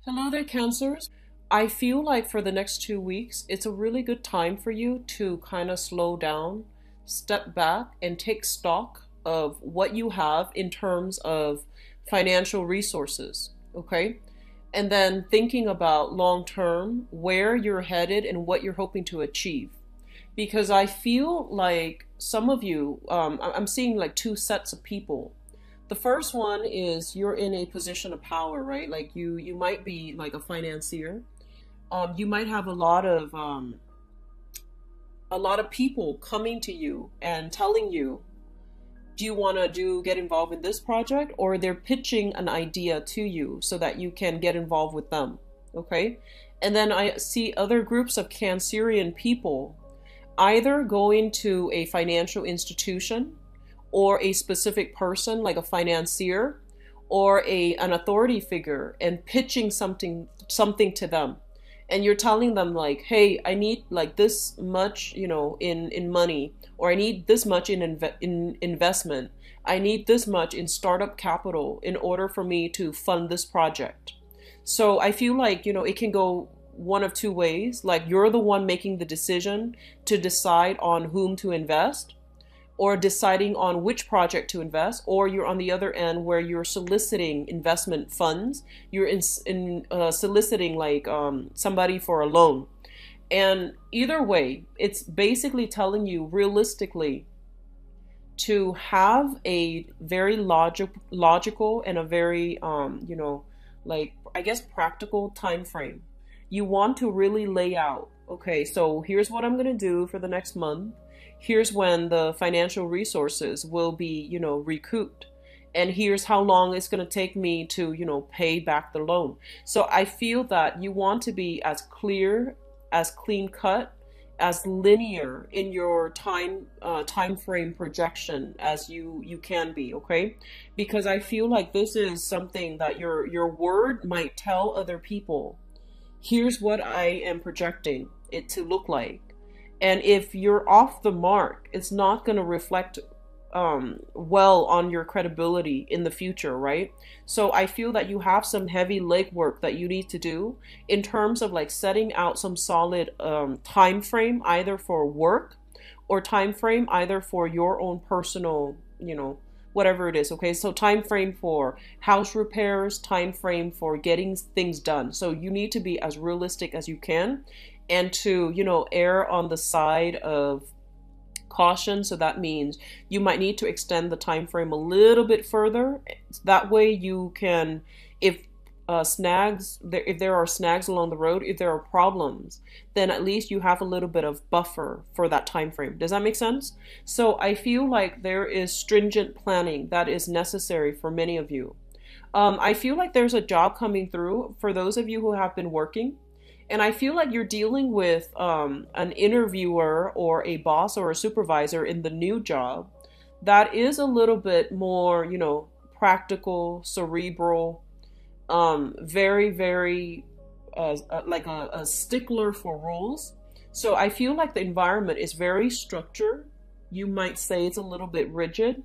Hello there, Cancers. I feel like for the next 2 weeks, it's a really good time for you to kind of slow down, step back, and take stock of what you have in terms of financial resources. Okay? And then thinking about long term, where you're headed and what you're hoping to achieve. Because I feel like some of you, I'm seeing like two sets of people. The first one is you're in a position of power, right? Like you might be like a financier. You might have a lot of people coming to you and telling you, do you want to get involved in this project? Or they're pitching an idea to you so that you can get involved with them. Okay. And then I see other groups of Cancerian people either going to a financial institution or a specific person like a financier or an authority figure and pitching something to them, and you're telling them like, hey, I need like this much, in money, or I need this much in investment, I need this much in startup capital in order for me to fund this project. So I feel like, it can go one of two ways. Like, you're the one making the decision to decide on whom to invest, or deciding on which project to invest, or you're on the other end where you're soliciting investment funds. You're soliciting like somebody for a loan. And either way, it's basically telling you realistically to have a very logical and a very, like, I guess, practical time frame. You want to really lay out, okay, so here's what I'm going to do for the next month. Here's when the financial resources will be, recouped. And here's how long it's going to take me to, pay back the loan. So I feel that you want to be as clear, as clean cut, as linear in your time frame projection as you can be, okay? Because I feel like this is something that your word might tell other people. Here's what I am projecting it to look like. And if you're off the mark, it's not going to reflect well on your credibility in the future, right? So I feel that you have some heavy legwork that you need to do in terms of like setting out some solid time frame, either for work or time frame either for your own personal, whatever it is. Okay, so time frame for house repairs, time frame for getting things done. So you need to be as realistic as you can, and to, err on the side of caution. So that means you might need to extend the time frame a little bit further. That way you can, if there are snags along the road, if there are problems, then at least you have a little bit of buffer for that time frame. Does that make sense? So I feel like there is stringent planning that is necessary for many of you. I feel like there's a job coming through for those of you who have been working. And I feel like you're dealing with an interviewer or a boss or a supervisor in the new job that is a little bit more, practical, cerebral, very, very like a stickler for rules. So I feel like the environment is very structured. You might say it's a little bit rigid,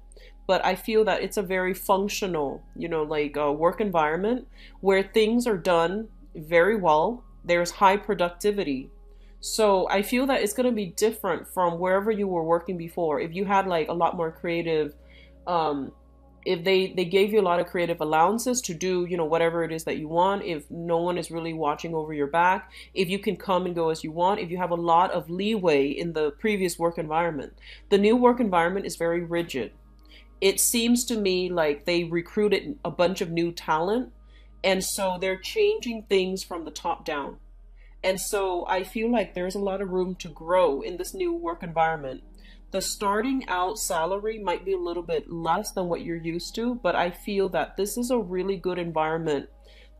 but I feel that it's a very functional, like a work environment where things are done very well. There's high productivity. So I feel that it's going to be different from wherever you were working before. If you had like a lot more creative, if they gave you a lot of creative allowances to do, whatever it is that you want, if no one is really watching over your back, if you can come and go as you want, if you have a lot of leeway in the previous work environment. The new work environment is very rigid. It seems to me like they recruited a bunch of new talent, and so they're changing things from the top down. And so I feel like there's a lot of room to grow in this new work environment. The starting out salary might be a little bit less than what you're used to, but I feel that this is a really good environment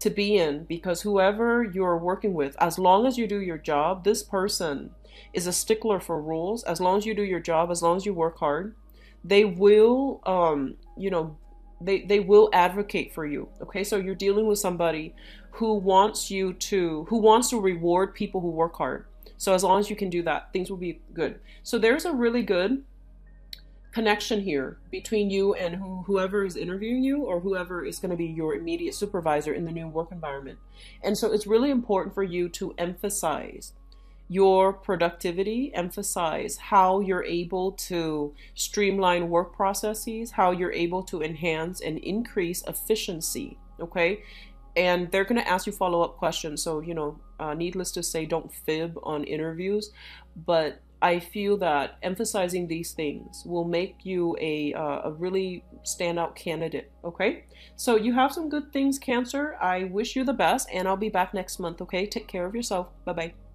to be in, because whoever you're working with, as long as you do your job, this person is a stickler for rules. As long as you do your job, as long as you work hard, they will, they will advocate for you. Okay, so you're dealing with somebody who wants to reward people who work hard. So as long as you can do that, things will be good. So there's a really good connection here between you and whoever is interviewing you, or whoever is going to be your immediate supervisor in the new work environment. And so it's really important for you to emphasize your productivity, emphasize how you're able to streamline work processes, how you're able to enhance and increase efficiency, okay? And they're going to ask you follow-up questions. So, needless to say, don't fib on interviews, but I feel that emphasizing these things will make you a really standout candidate, okay? So you have some good things, Cancer. I wish you the best, and I'll be back next month, okay? Take care of yourself. Bye-bye.